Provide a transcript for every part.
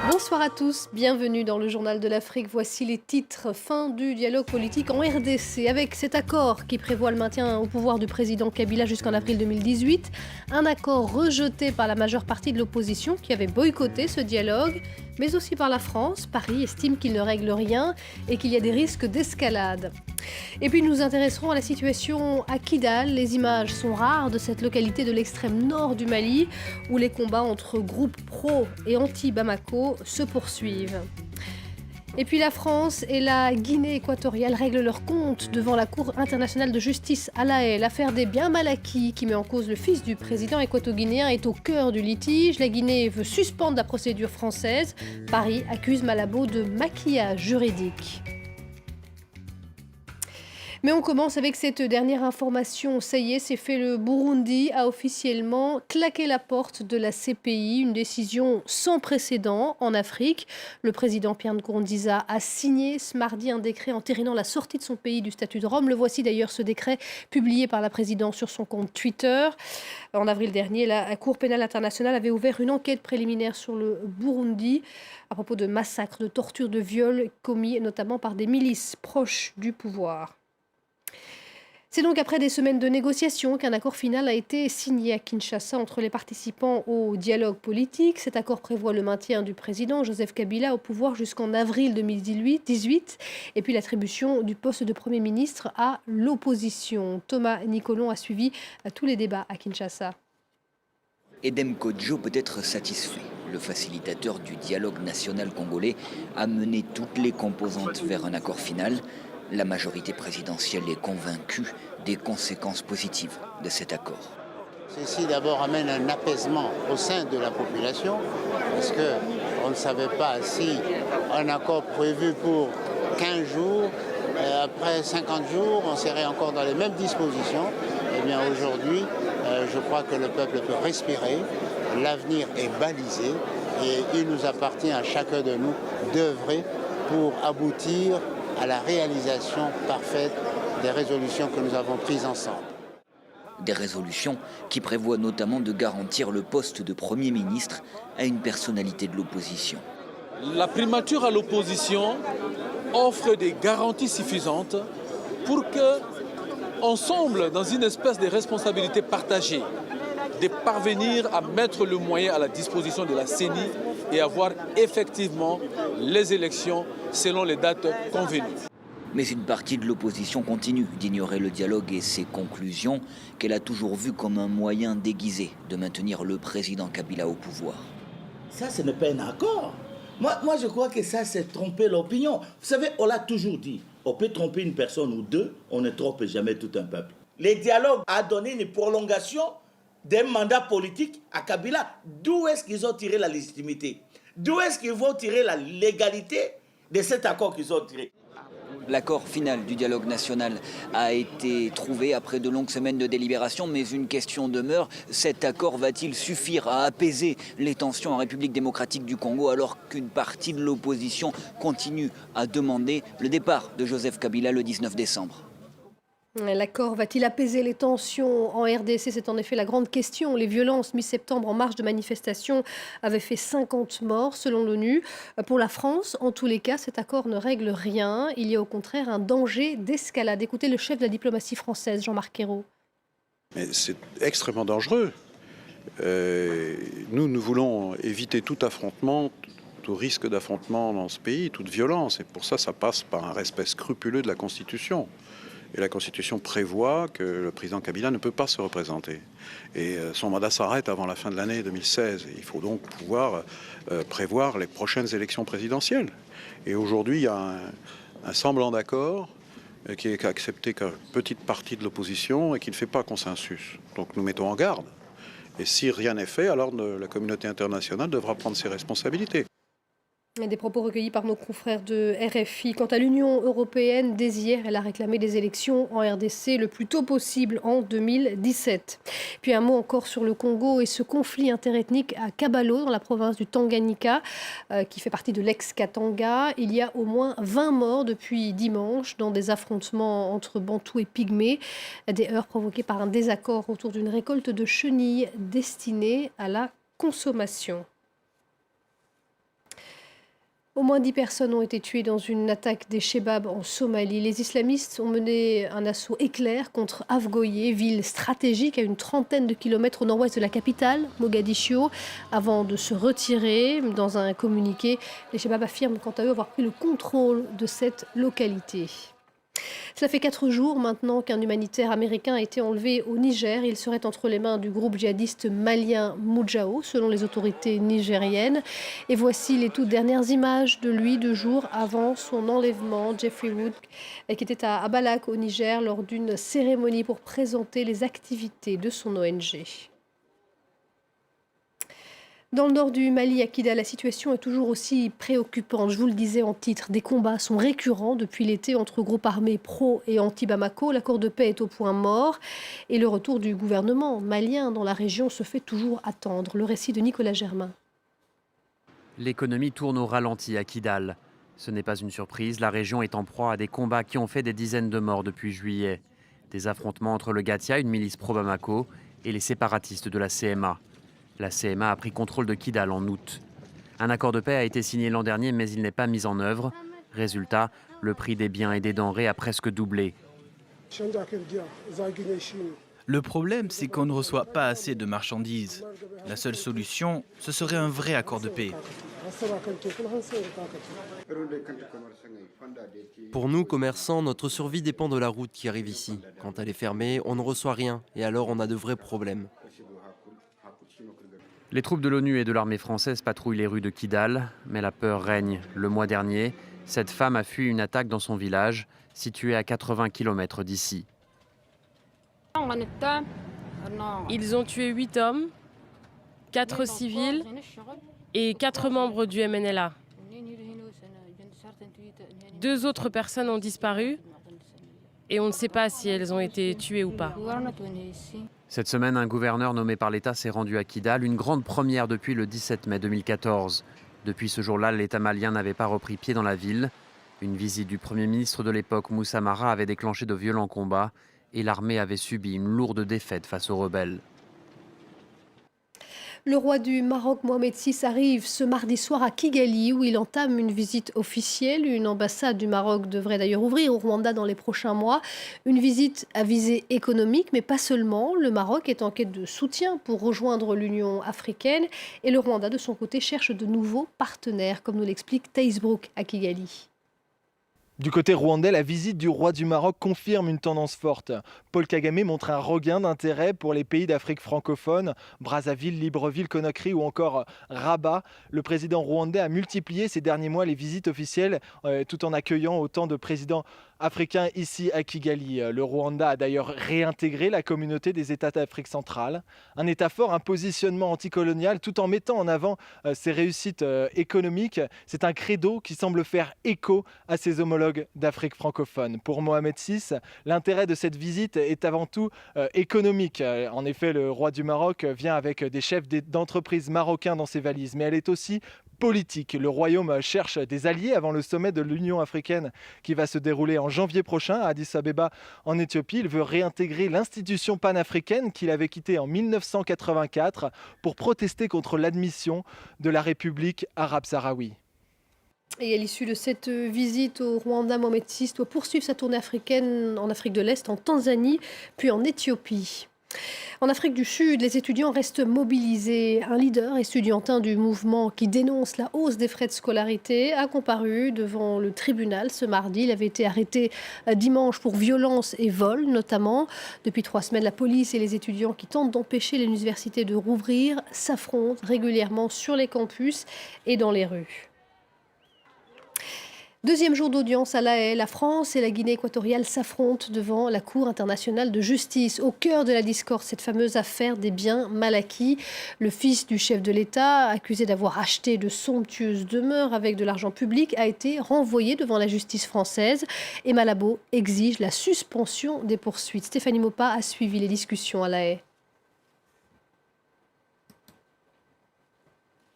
Bonsoir à tous, bienvenue dans le Journal de l'Afrique. Voici les titres. Fin du dialogue politique en RDC avec cet accord qui prévoit le maintien au pouvoir du président Kabila jusqu'en avril 2018. Un accord rejeté par la majeure partie de l'opposition qui avait boycotté ce dialogue, mais aussi par la France. Paris estime qu'il ne règle rien et qu'il y a des risques d'escalade. Et puis nous nous intéresserons à la situation à Kidal. Les images sont rares de cette localité de l'extrême nord du Mali où les combats entre groupes pro et anti-Bamako se poursuivent. Et puis la France et la Guinée équatoriale règlent leurs comptes devant la Cour internationale de justice à La Haye. L'affaire des biens mal acquis qui met en cause le fils du président équato-guinéen est au cœur du litige. La Guinée veut suspendre la procédure française. Paris accuse Malabo de maquillage juridique. Mais on commence avec cette dernière information. Ça y est, c'est fait, le Burundi a officiellement claqué la porte de la CPI, une décision sans précédent en Afrique. Le président Pierre Nkurunziza a signé ce mardi un décret entérinant la sortie de son pays du statut de Rome. Le voici d'ailleurs, ce décret publié par la présidente sur son compte Twitter. En avril dernier, la Cour pénale internationale avait ouvert une enquête préliminaire sur le Burundi à propos de massacres, de tortures, de viols commis notamment par des milices proches du pouvoir. C'est donc après des semaines de négociations qu'un accord final a été signé à Kinshasa entre les participants au dialogue politique. Cet accord prévoit le maintien du président Joseph Kabila au pouvoir jusqu'en avril 2018 et puis l'attribution du poste de Premier ministre à l'opposition. Thomas Nicolon a suivi tous les débats à Kinshasa. Edem Kodjo peut être satisfait. Le facilitateur du dialogue national congolais a mené toutes les composantes vers un accord final. La majorité présidentielle est convaincue des conséquences positives de cet accord. Ceci d'abord amène un apaisement au sein de la population, parce qu'on ne savait pas si un accord prévu pour 15 jours, après 50 jours, on serait encore dans les mêmes dispositions. Eh bien aujourd'hui, je crois que le peuple peut respirer, l'avenir est balisé et il nous appartient à chacun de nous d'œuvrer pour aboutir à la réalisation parfaite des résolutions que nous avons prises ensemble. Des résolutions qui prévoient notamment de garantir le poste de Premier ministre à une personnalité de l'opposition. La primature à l'opposition offre des garanties suffisantes pour que, ensemble, dans une espèce de responsabilité partagée, de parvenir à mettre le moyen à la disposition de la CENI et avoir effectivement les élections selon les dates convenues. Mais une partie de l'opposition continue d'ignorer le dialogue et ses conclusions qu'elle a toujours vues comme un moyen déguisé de maintenir le président Kabila au pouvoir. Ça, ce n'est pas un accord. Moi, je crois que ça, c'est tromper l'opinion. Vous savez, on l'a toujours dit. On peut tromper une personne ou deux, on ne trompe jamais tout un peuple. Le dialogue a donné une prolongation d'un mandat politique à Kabila. D'où est-ce qu'ils ont tiré la légitimité? D'où est-ce qu'ils vont tirer la légalité de cet accord qu'ils ont tiré? L'accord final du dialogue national a été trouvé après de longues semaines de délibération, mais une question demeure. Cet accord va-t-il suffire à apaiser les tensions en République démocratique du Congo alors qu'une partie de l'opposition continue à demander le départ de Joseph Kabila le 19 décembre? L'accord va-t-il apaiser les tensions en RDC? C'est en effet la grande question. Les violences mi-septembre en marge de manifestations avaient fait 50 morts selon l'ONU. Pour la France, en tous les cas, cet accord ne règle rien. Il y a au contraire un danger d'escalade. Écoutez le chef de la diplomatie française, Jean-Marc Ayrault. Mais c'est extrêmement dangereux. Nous voulons éviter tout affrontement, tout risque d'affrontement dans ce pays, toute violence. Et pour ça, ça passe par un respect scrupuleux de la Constitution. Et la Constitution prévoit que le président Kabila ne peut pas se représenter. Et son mandat s'arrête avant la fin de l'année 2016. Et il faut donc pouvoir prévoir les prochaines élections présidentielles. Et aujourd'hui, il y a un semblant d'accord qui est accepté qu'une petite partie de l'opposition et qui ne fait pas consensus. Donc nous mettons en garde. Et si rien n'est fait, alors la communauté internationale devra prendre ses responsabilités. Des propos recueillis par nos confrères de RFI. Quant à l'Union européenne, dès hier, elle a réclamé des élections en RDC le plus tôt possible en 2017. Puis un mot encore sur le Congo et ce conflit interethnique à Kabalo, dans la province du Tanganyika, qui fait partie de l'ex-Katanga. Il y a au moins 20 morts depuis dimanche dans des affrontements entre Bantous et Pygmées. Des heurts provoqués par un désaccord autour d'une récolte de chenilles destinée à la consommation. Au moins 10 personnes ont été tuées dans une attaque des Chebabs en Somalie. Les islamistes ont mené un assaut éclair contre Afgoye, ville stratégique à une trentaine de kilomètres au nord-ouest de la capitale, Mogadiscio, avant de se retirer. Dans un communiqué, les Chebabs affirment quant à eux avoir pris le contrôle de cette localité. Cela fait 4 jours maintenant qu'un humanitaire américain a été enlevé au Niger. Il serait entre les mains du groupe djihadiste malien Moudjahou, selon les autorités nigériennes. Et voici les toutes dernières images de lui 2 jours avant son enlèvement. Jeffrey Wood, qui était à Balak au Niger lors d'une cérémonie pour présenter les activités de son ONG. Dans le nord du Mali, à Kidal, la situation est toujours aussi préoccupante. Je vous le disais en titre, des combats sont récurrents depuis l'été entre groupes armés pro et anti-Bamako. L'accord de paix est au point mort et le retour du gouvernement malien dans la région se fait toujours attendre. Le récit de Nicolas Germain. L'économie tourne au ralenti à Kidal. Ce n'est pas une surprise, la région est en proie à des combats qui ont fait des dizaines de morts depuis juillet. Des affrontements entre le Gatia, une milice pro-Bamako, et les séparatistes de la CMA. La CMA a pris contrôle de Kidal en août. Un accord de paix a été signé l'an dernier, mais il n'est pas mis en œuvre. Résultat, le prix des biens et des denrées a presque doublé. Le problème, c'est qu'on ne reçoit pas assez de marchandises. La seule solution, ce serait un vrai accord de paix. Pour nous, commerçants, notre survie dépend de la route qui arrive ici. Quand elle est fermée, on ne reçoit rien et alors on a de vrais problèmes. Les troupes de l'ONU et de l'armée française patrouillent les rues de Kidal, mais la peur règne. Le mois dernier, cette femme a fui une attaque dans son village, situé à 80 km d'ici. Ils ont tué 8 hommes, 4 civils et 4 membres du MNLA. 2 autres personnes ont disparu et on ne sait pas si elles ont été tuées ou pas. Cette semaine, un gouverneur nommé par l'État s'est rendu à Kidal, une grande première depuis le 17 mai 2014. Depuis ce jour-là, l'État malien n'avait pas repris pied dans la ville. Une visite du Premier ministre de l'époque, Moussa Mara, avait déclenché de violents combats et l'armée avait subi une lourde défaite face aux rebelles. Le roi du Maroc, Mohamed VI, arrive ce mardi soir à Kigali où il entame une visite officielle. Une ambassade du Maroc devrait d'ailleurs ouvrir au Rwanda dans les prochains mois. Une visite à visée économique, mais pas seulement. Le Maroc est en quête de soutien pour rejoindre l'Union africaine. Et le Rwanda, de son côté, cherche de nouveaux partenaires, comme nous l'explique Thaïs Brook à Kigali. Du côté rwandais, la visite du roi du Maroc confirme une tendance forte. Paul Kagame montre un regain d'intérêt pour les pays d'Afrique francophone, Brazzaville, Libreville, Conakry ou encore Rabat. Le président rwandais a multiplié ces derniers mois les visites officielles tout en accueillant autant de présidents africains ici à Kigali. Le Rwanda a d'ailleurs réintégré la communauté des États d'Afrique centrale. Un État fort, un positionnement anticolonial tout en mettant en avant ses réussites économiques. C'est un credo qui semble faire écho à ses homologues d'Afrique francophone. Pour Mohamed VI, l'intérêt de cette visite est avant tout économique. En effet, le roi du Maroc vient avec des chefs d'entreprises marocains dans ses valises, mais elle est aussi politique. Le royaume cherche des alliés avant le sommet de l'Union africaine qui va se dérouler en janvier prochain à Addis Abeba en Éthiopie. Il veut réintégrer l'institution panafricaine qu'il avait quittée en 1984 pour protester contre l'admission de la République arabe sahraoui. Et à l'issue de cette visite au Rwanda, Mohamed VI doit poursuivre sa tournée africaine en Afrique de l'Est, en Tanzanie, puis en Éthiopie. En Afrique du Sud, les étudiants restent mobilisés. Un leader estudiantin du mouvement qui dénonce la hausse des frais de scolarité a comparu devant le tribunal ce mardi. Il avait été arrêté dimanche pour violence et vol notamment. Depuis 3 semaines, la police et les étudiants qui tentent d'empêcher l'université de rouvrir s'affrontent régulièrement sur les campus et dans les rues. Deuxième jour d'audience à La Haye, la France et la Guinée équatoriale s'affrontent devant la Cour internationale de justice. Au cœur de la discorde, cette fameuse affaire des biens mal acquis. Le fils du chef de l'État, accusé d'avoir acheté de somptueuses demeures avec de l'argent public, a été renvoyé devant la justice française. Et Malabo exige la suspension des poursuites. Stéphanie Mopa a suivi les discussions à La Haye.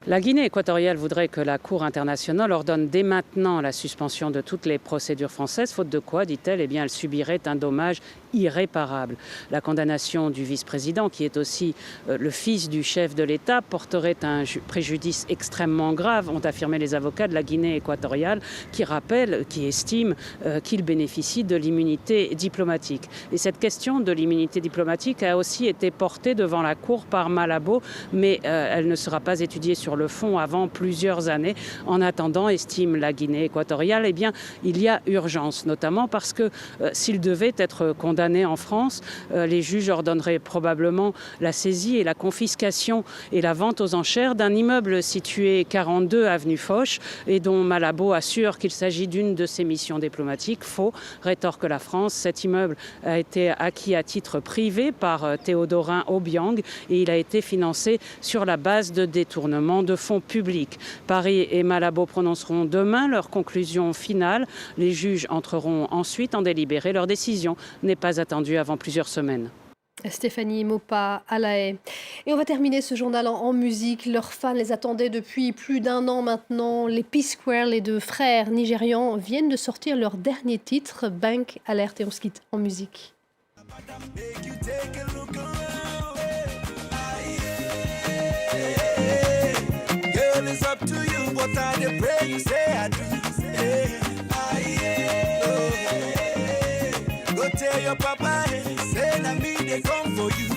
La Guinée équatoriale voudrait que la Cour internationale ordonne dès maintenant la suspension de toutes les procédures françaises, faute de quoi, dit-elle, elle subirait un dommage irréparable. La condamnation du vice-président, qui est aussi le fils du chef de l'État, porterait un préjudice extrêmement grave, ont affirmé les avocats de la Guinée équatoriale, qui estiment qu'il bénéficie de l'immunité diplomatique. Et cette question de l'immunité diplomatique a aussi été portée devant la Cour par Malabo, mais elle ne sera pas étudiée sur le fond avant plusieurs années. En attendant, estime la Guinée équatoriale, eh bien, il y a urgence, notamment parce que s'il devait être condamné en France, les juges ordonneraient probablement la saisie et la confiscation et la vente aux enchères d'un immeuble situé 42 avenue Foch et dont Malabo assure qu'il s'agit d'une de ses missions diplomatiques. Faux, rétorque la France. Cet immeuble a été acquis à titre privé par Théodorin Obiang et il a été financé sur la base de détournement de fonds publics. Paris et Malabo prononceront demain leur conclusion finale. Les juges entreront ensuite en délibéré. Leur décision n'est pas attendue avant plusieurs semaines. Stéphanie Mopa à La Haye. Et on va terminer ce journal en musique. Leurs fans les attendaient depuis plus d'1 an maintenant. Les P-Square, les deux frères nigérians, viennent de sortir leur dernier titre, Bank Alert. Et on se quitte en musique. Go tell your papa, say na me they come for you.